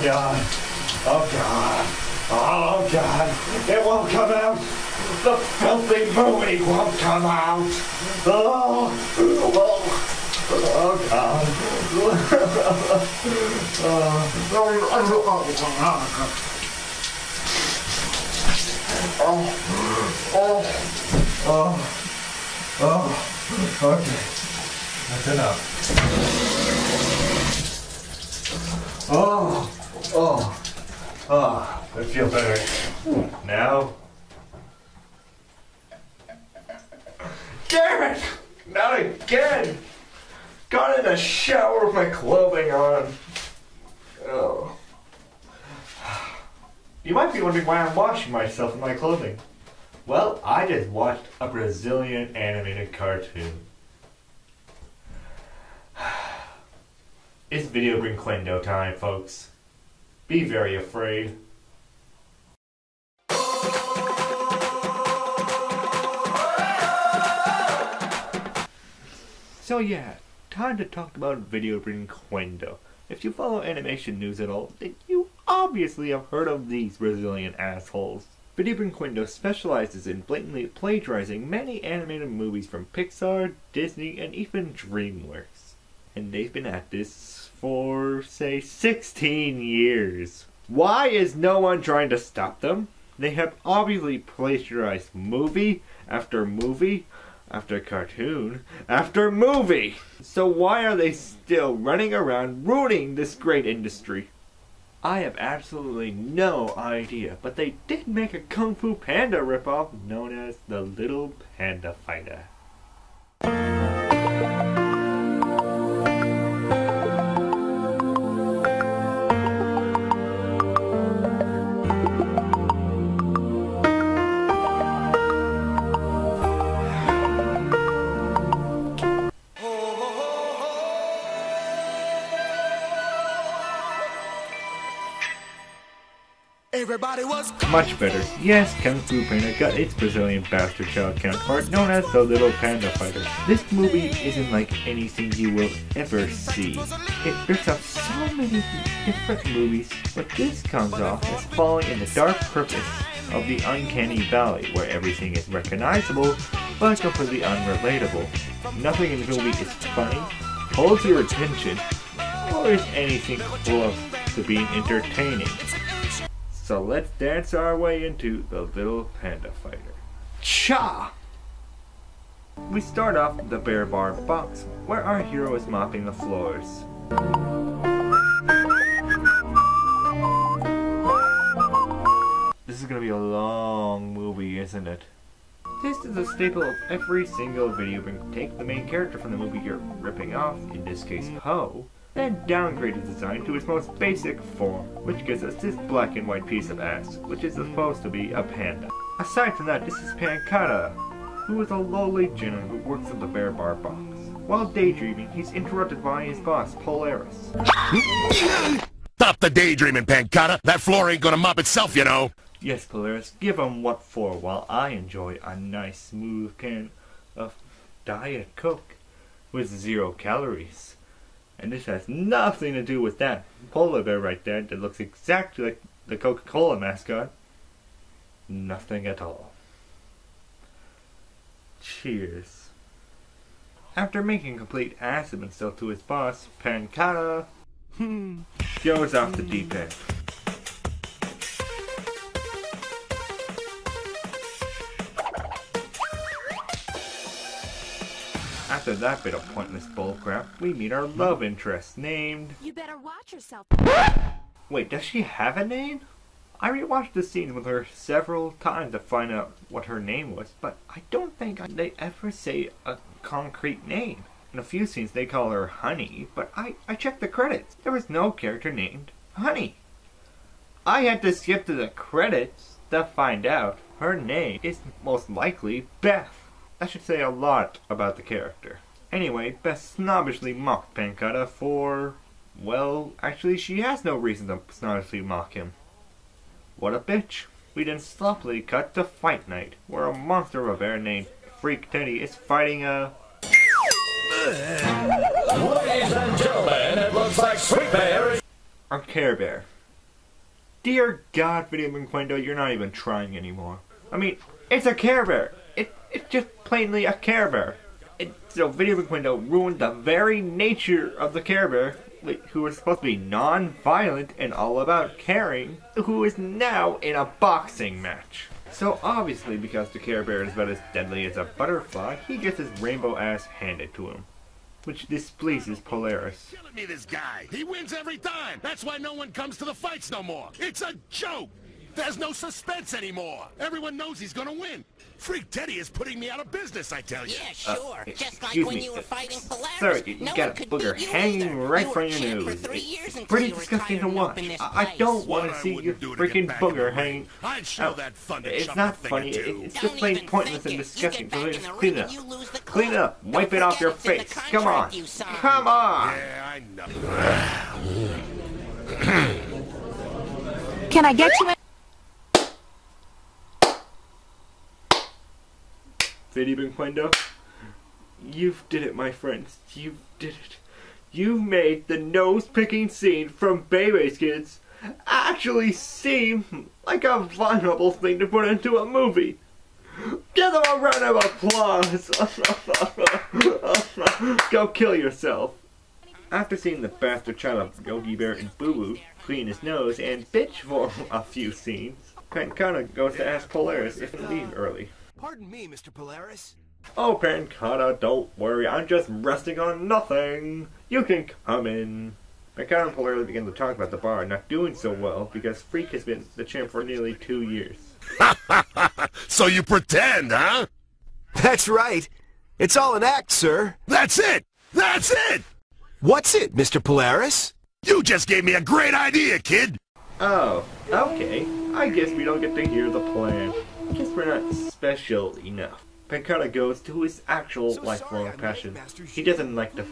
God. Oh God. Oh God. It won't come out. The filthy movie won't come out. Oh. Oh God. Okay. That's enough. I feel better. Now? Damn it! Not again! Got in the shower with my clothing on. Oh. You might be wondering why I'm washing myself in my clothing. Well, I just watched a Brazilian animated cartoon. It's video Brinquedo time, folks. Be very afraid. So yeah, time to talk about video Brinquedo. If you follow animation news at all, then you obviously have heard of these Brazilian assholes. Video Brinquedo specializes in blatantly plagiarizing many animated movies from Pixar, Disney, and even DreamWorks. And they've been at this for, say, 16 years. Why is no one trying to stop them? They have obviously plagiarized movie after movie after cartoon after movie. So why are they still running around ruining this great industry? I have absolutely no idea, but they did make a Kung Fu Panda ripoff known as the Little Panda Fighter. Everybody was much better. Yes, Kung Fu Panda got its Brazilian bastard child counterpart known as the Little Panda Fighter. This movie isn't like anything you will ever see. It rips up so many different movies, but this comes off as falling in the dark purpose of the uncanny valley, where everything is recognizable, but completely unrelatable. Nothing in the movie is funny, holds your attention, or is anything close to being entertaining. So let's dance our way into the Little Panda Fighter. Cha! We start off with the Bear Bar box, where our hero is mopping the floors. This is gonna be a long movie, isn't it? This is a staple of every single video game. Take the main character from the movie you're ripping off, in this case Ho, then downgrade its design to its most basic form, which gives us this black and white piece of ass, which is supposed to be a panda. Aside from that, this is Pancata, who is a lowly gentleman who works at the Bear Bar box. While daydreaming, he's interrupted by his boss, Polaris. Stop the daydreaming, Pancata! That floor ain't gonna mop itself, you know! Yes, Polaris, give him what for, while I enjoy a nice smooth can of Diet Coke with 0 calories. And this has nothing to do with that polar bear right there that looks exactly like the Coca-Cola mascot. Nothing at all. Cheers. After making a complete ass of himself to his boss, Pancata goes off the deep end. After that bit of pointless bullcrap, we meet our love interest named... You better watch yourself. Wait, does she have a name? I rewatched the scene with her several times to find out what her name was, but I don't think they ever say a concrete name. In a few scenes they call her Honey, but I checked the credits. There was no character named Honey. I had to skip to the credits to find out her name is most likely Beth. That should say a lot about the character. Anyway, Beth snobbishly mocked Pancata for... well, actually she has no reason to snobbishly mock him. What a bitch. We then sloppily cut to Fight Night, where a monster of a bear named Freak Teddy is fighting a... Ladies and gentlemen, it looks like Sweet Bear is... or Care Bear. Dear God, Video Brinquedo, you're not even trying anymore. I mean, it's a Care Bear. It's just plainly a Care Bear. So Video Brinquedo ruined the very nature of the Care Bear, who was supposed to be non-violent and all about caring, who is now in a boxing match. So obviously, because the Care Bear is about as deadly as a butterfly, he gets his rainbow ass handed to him, which displeases Polaris. Killing me, this guy. He wins every time. That's why no one comes to the fights no more. It's a joke. There's no suspense anymore. Everyone knows he's gonna win. Freak Teddy is putting me out of business, I tell you. Yeah, sure. Just like when you were fighting Polaris. Sir, you got a booger hanging right from your nose. It's pretty disgusting to watch. I don't want to see your freaking booger hanging out. It's not funny. It's just plain pointless and disgusting. So just clean it up. Clean it up. Wipe it off your face. Come on. Come on. Yeah, I know. Can I get you in? Video Brinquedo, you did it, my friends. You did it. You made the nose-picking scene from Baby's Kids actually seem like a vulnerable thing to put into a movie. Give them a round of applause. Go kill yourself. After seeing the bastard child of Yogi Bear and Boo Boo clean his nose and bitch for a few scenes, Pancana goes to ask Polaris if he leave early. Pardon me, Mr. Polaris. Oh, Pancana, don't worry. I'm just resting on nothing. You can come in. Pancana and Polaris begin to talk about the bar not doing so well because Freak has been the champ for nearly 2 years. So you pretend, huh? That's right. It's all an act, sir. That's it! That's it! What's it, Mr. Polaris? You just gave me a great idea, kid! Oh, okay. I guess we don't get to hear the plan. I guess we're not special enough. Pancana goes to his actual lifelong passion. He doesn't like to,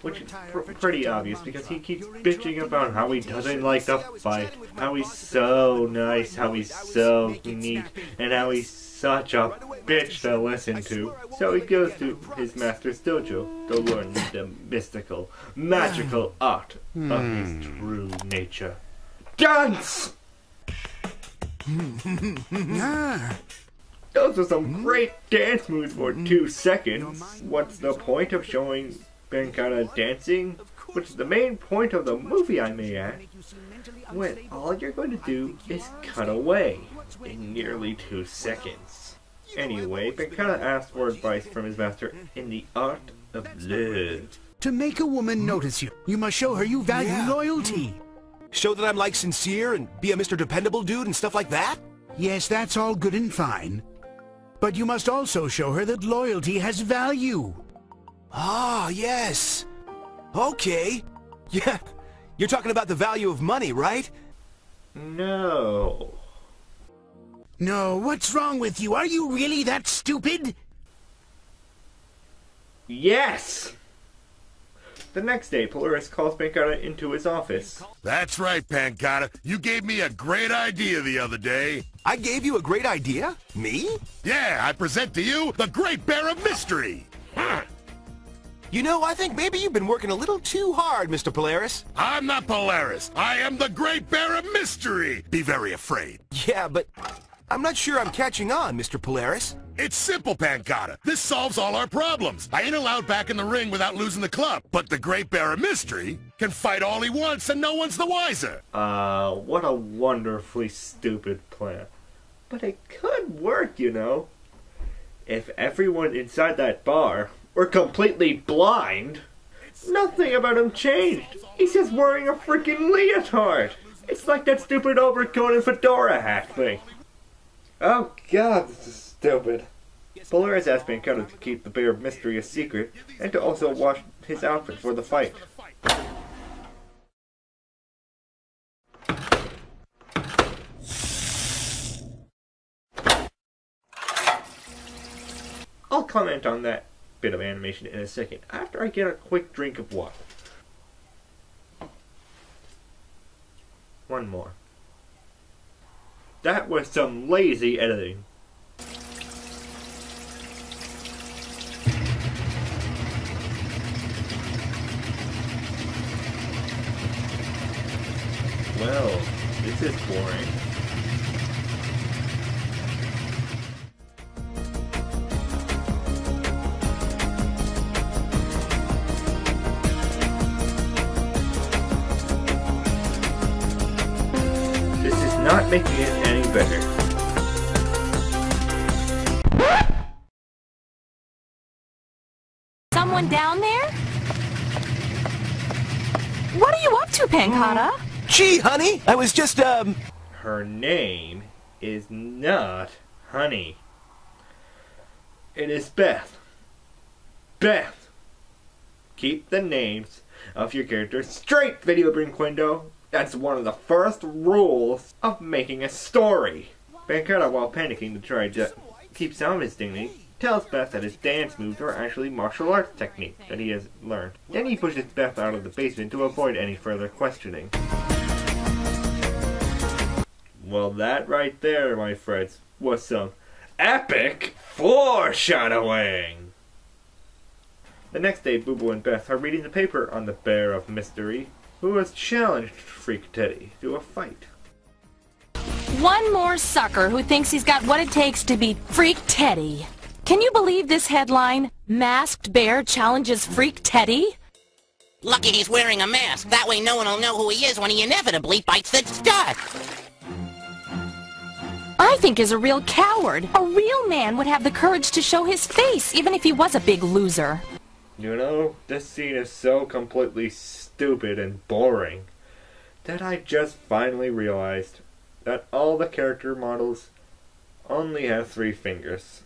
which is pretty obvious because he keeps bitching about how he doesn't like to fight, how he's so nice, how he's so neat, and how he's such a bitch to listen to. So he goes to his master's dojo to learn the mystical, magical art of his true nature. Dance! Those are some great dance moves for 2 seconds. What's the point of showing Pancana dancing? Which is the main point of the movie, I may add. When all you're going to do is cut away in nearly 2 seconds. Anyway, Pancana asks for advice from his master in the art of love. To make a woman notice you, you must show her you value loyalty. Show that I'm, like, sincere and be a Mr. Dependable dude and stuff like that? Yes, that's all good and fine. But you must also show her that loyalty has value. Ah, yes. Okay. Yeah, you're talking about the value of money, right? No. No, what's wrong with you? Are you really that stupid? Yes! The next day, Polaris calls Pancana into his office. That's right, Pancana. You gave me a great idea the other day. I gave you a great idea? Me? Yeah, I present to you the Great Bear of Mystery. You know, I think maybe you've been working a little too hard, Mr. Polaris. I'm not Polaris. I am the Great Bear of Mystery. Be very afraid. Yeah, but I'm not sure I'm catching on, Mr. Polaris. It's simple, Pancana. This solves all our problems. I ain't allowed back in the ring without losing the club. But the Great Bear of Mystery can fight all he wants and no one's the wiser. What a wonderfully stupid plan. But it could work, you know. If everyone inside that bar were completely blind, nothing about him changed. He's just wearing a freaking leotard. It's like that stupid overcoat and fedora hat thing. Oh god, this is stupid. Polaris asked Pancana to keep the Bear of Mystery a secret, and to also wash his outfit for the fight. I'll comment on that bit of animation in a second, after I get a quick drink of water. One more. That was some lazy editing. Well, this boring. This is not making it any better. Someone down there? What are you up to, Pancata? Gee, honey, I was just, Her name is not Honey. It is Beth. Beth! Keep the names of your characters straight, Video Brinquedo. That's one of the first rules of making a story. Pancata, while panicking to try to keep some of his dignity, tells Beth that his dance moves are actually martial arts technique that he has learned. Then he pushes Beth out of the basement to avoid any further questioning. Well, that right there, my friends, was some epic foreshadowing! The next day, Boo Boo and Beth are reading the paper on the Bear of Mystery, who has challenged Freak Teddy to a fight. One more sucker who thinks he's got what it takes to beat Freak Teddy. Can you believe this headline? Masked Bear challenges Freak Teddy? Lucky he's wearing a mask. That way no one will know who he is when he inevitably bites the dust. I think is a real coward. A real man would have the courage to show his face, even if he was a big loser. You know, this scene is so completely stupid and boring that I just finally realized that all the character models only have 3 fingers.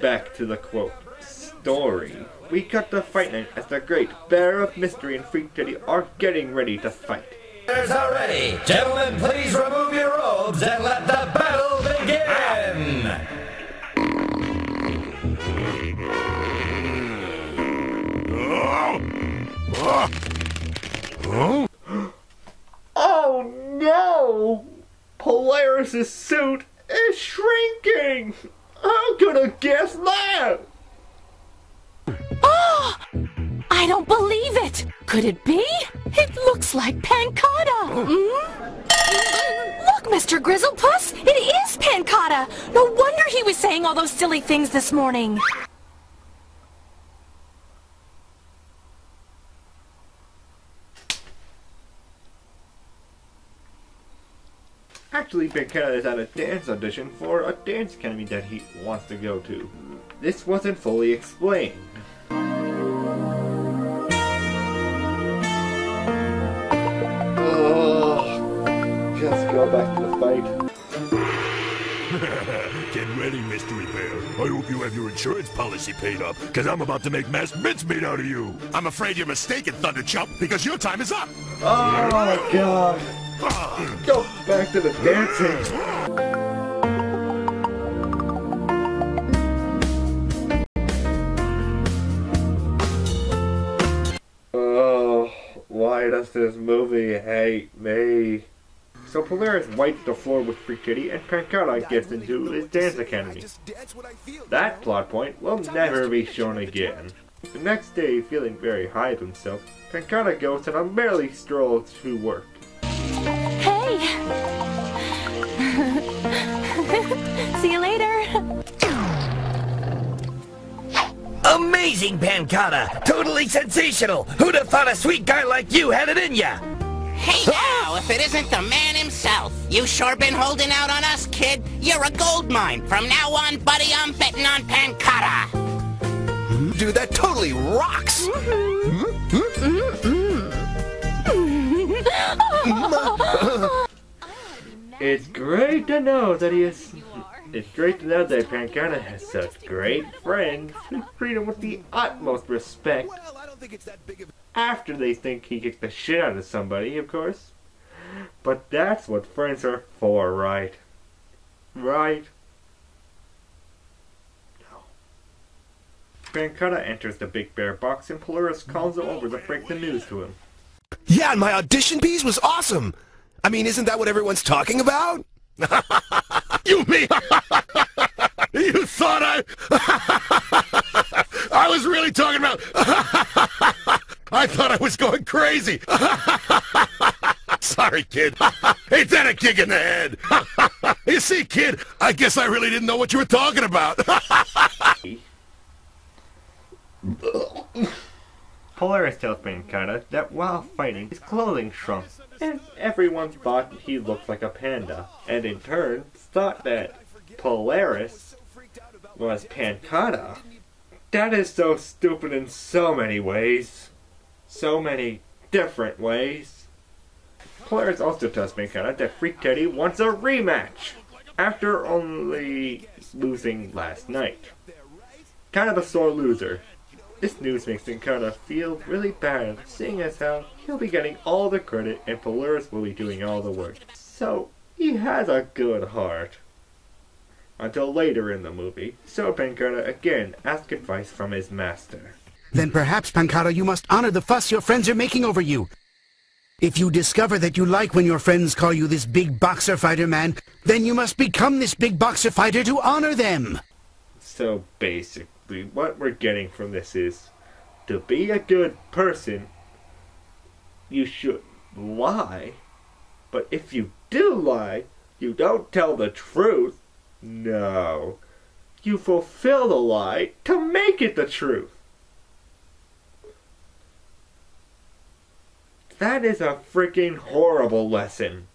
Back to the quote. Story. We cut to fight night as the great Bear of Mystery and Freak Teddy are getting ready to fight. Fighters are ready. Gentlemen, please remove your robes and let the battle begin! Oh no! Polaris' suit is shrinking! How could I guess that? Oh! I don't believe it! Could it be? It looks like Pancata! Look, Mr. Grizzlepuss! It is Pancata! No wonder he was saying all those silly things this morning! Actually, Brinquedo is at a dance audition for a dance academy that he wants to go to. This wasn't fully explained. Oh, just go back to the fight. Get ready, Mystery Bear. I hope you have your insurance policy paid up, because I'm about to make mass mincemeat out of you. I'm afraid you're mistaken, Thunder Chump, because your time is up. Oh my god. Go back to the dancing. Oh, why does this movie hate me? So Polaris wipes the floor with Freak Teddy and Pancata gets into his dance academy. That plot point will never be shown again. The next day, feeling very high of himself, Pancata goes on a merry stroll to work. Hey! See you later! Amazing, Pancata! Totally sensational! Who'd have thought a sweet guy like you had it in ya? Hey now, if it isn't the man himself. You sure been holding out on us, kid. You're a gold mine. From now on, buddy, I'm betting on Pancata. Dude, that totally rocks! It's great to know that Pancata has such great friends who treat him with the utmost respect. Well, I don't think it's that big of a... After they think he kicked the shit out of somebody, of course. But that's what friends are for, right? Right? Brinquedo enters the Big Bear box and Polaris calls him over to break the news to him. Yeah, and my audition piece was awesome! I mean, isn't that what everyone's talking about? You mean? You thought I was really talking about... I thought I was going crazy. Sorry, kid. Ain't that a kick in the head? You see, kid, I guess I really didn't know what you were talking about. Polaris tells Brinquedo that while fighting, his clothing shrunk, and everyone thought he looked like a panda, and in turn thought that Polaris was Pancada. That is so stupid in so many ways. So many different ways. Polaris also tells Brinquedo that Freak Teddy wants a rematch, after only losing last night. Kind of a sore loser. This news makes Brinquedo feel really bad, seeing as how he'll be getting all the credit and Polaris will be doing all the work. So, he has a good heart. Until later in the movie, so Brinquedo again asks advice from his master. Then perhaps, Pancada, you must honor the fuss your friends are making over you. If you discover that you like when your friends call you this big boxer fighter man, then you must become this big boxer fighter to honor them. So basically, what we're getting from this is, to be a good person, you should lie. But if you do lie, you don't tell the truth. No. You fulfill the lie to make it the truth. That is a freaking horrible lesson.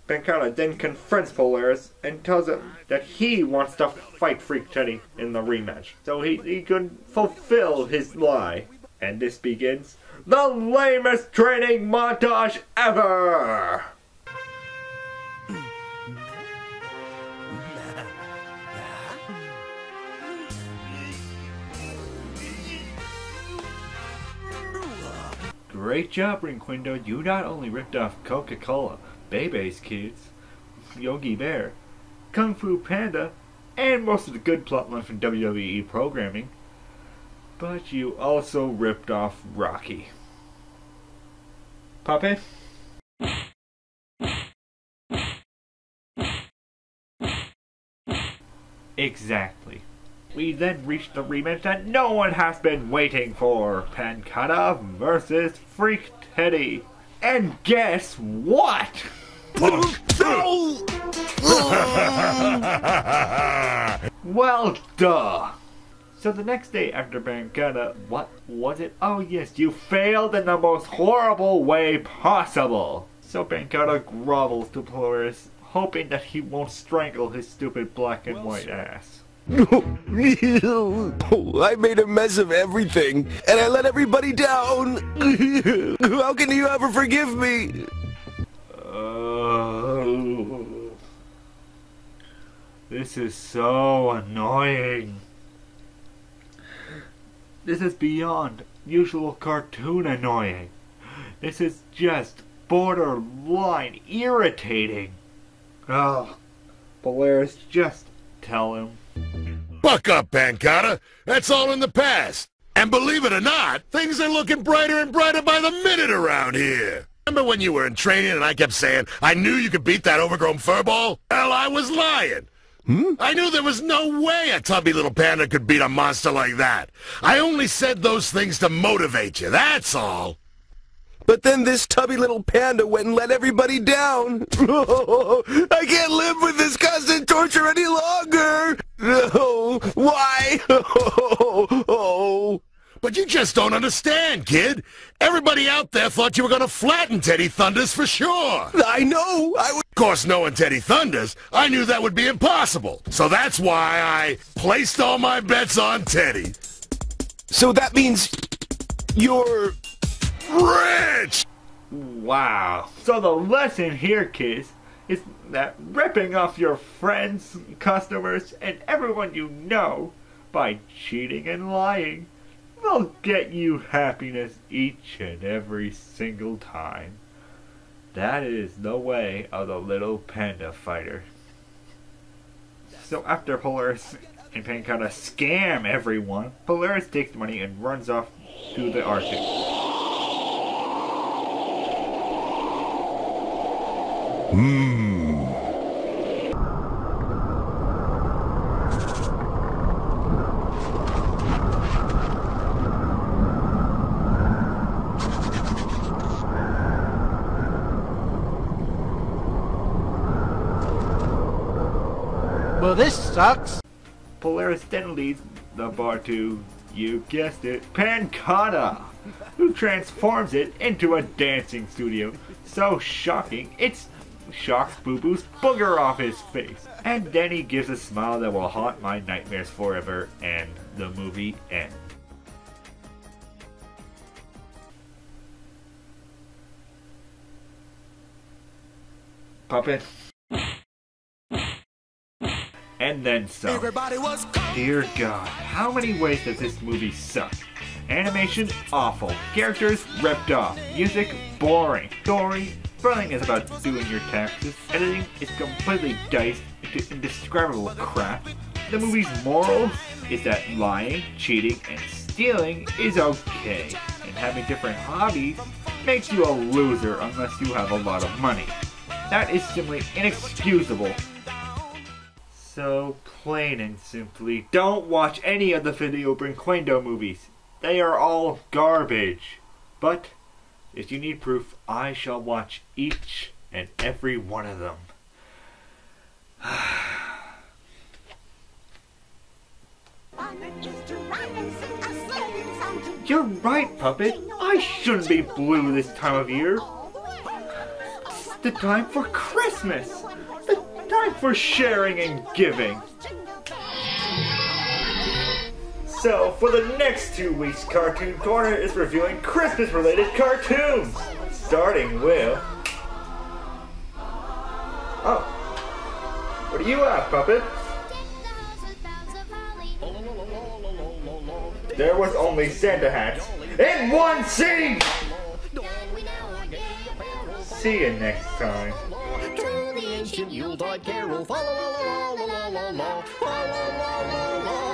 Brinquedo then confronts Polaris and tells him that he wants to fight Freak Teddy in the rematch, so he can fulfill his lie. And this begins the lamest training montage ever! Great job, Brinquedo. You not only ripped off Coca-Cola, Bebe's Kids, Yogi Bear, Kung Fu Panda, and most of the good plotline from WWE programming, but you also ripped off Rocky. Pape? Exactly. We then reach the rematch that no one has been waiting for. Pancada versus Freak Teddy. And guess what? Well, duh. So the next day after Brinquedo, what was it? Oh yes, you failed in the most horrible way possible. So Brinquedo grovels to Polaris, hoping that he won't strangle his stupid black and white ass. I made a mess of everything, and I let everybody down. How can you ever forgive me? This is so annoying. This is beyond usual cartoon annoying. This is just borderline irritating. Oh, Polaris, just tell him. Buck up, Pancada. That's all in the past. And believe it or not, things are looking brighter and brighter by the minute around here. Remember when you were in training and I kept saying, I knew you could beat that overgrown furball? Well, I was lying. I knew there was no way a tubby little panda could beat a monster like that. I only said those things to motivate you, that's all. But then this tubby little panda went and let everybody down. I can't live with this constant torture any longer. No, why? But you just don't understand, kid. Everybody out there thought you were going to flatten Teddy Thunders for sure. I know. Of course, knowing Teddy Thunders, I knew that would be impossible. So that's why I placed all my bets on Teddy. So that means you're rich! Wow. So the lesson here, kids, is that ripping off your friends, customers, and everyone you know by cheating and lying will get you happiness each and every single time. That is the way of the Little Panda Fighter. So after Polaris and Pancata scam everyone, Polaris takes the money and runs off to the Arctic. Well, this sucks. Polaris then leads the bar to, you guessed it, Pancata, who transforms it into a dancing studio. So shocking, it shocks Boo Boo's booger off his face. And then he gives a smile that will haunt my nightmares forever, and the movie ends. Puppet. And then some. Dear God, how many ways does this movie suck? Animation, awful. Characters, ripped off. Music, boring. Story, spelling is about doing your taxes. Editing is completely diced into indescribable crap. The movie's morals is that lying, cheating, and stealing is okay. And having different hobbies makes you a loser unless you have a lot of money. That is simply inexcusable. So, plain and simply, don't watch any of the Video Brinquedo movies. They are all garbage. But, if you need proof, I shall watch each and every one of them. You're right, Puppet. I shouldn't be blue this time of year. It's the time for Christmas. Time for sharing and giving. So, for the next 2 weeks, Cartoon Corner is reviewing Christmas-related cartoons. Starting with... Oh. What do you have, Puppet? There was only Santa hats in one scene! See you next time. Yuletide carol, fa la la la la la la la la la la la la.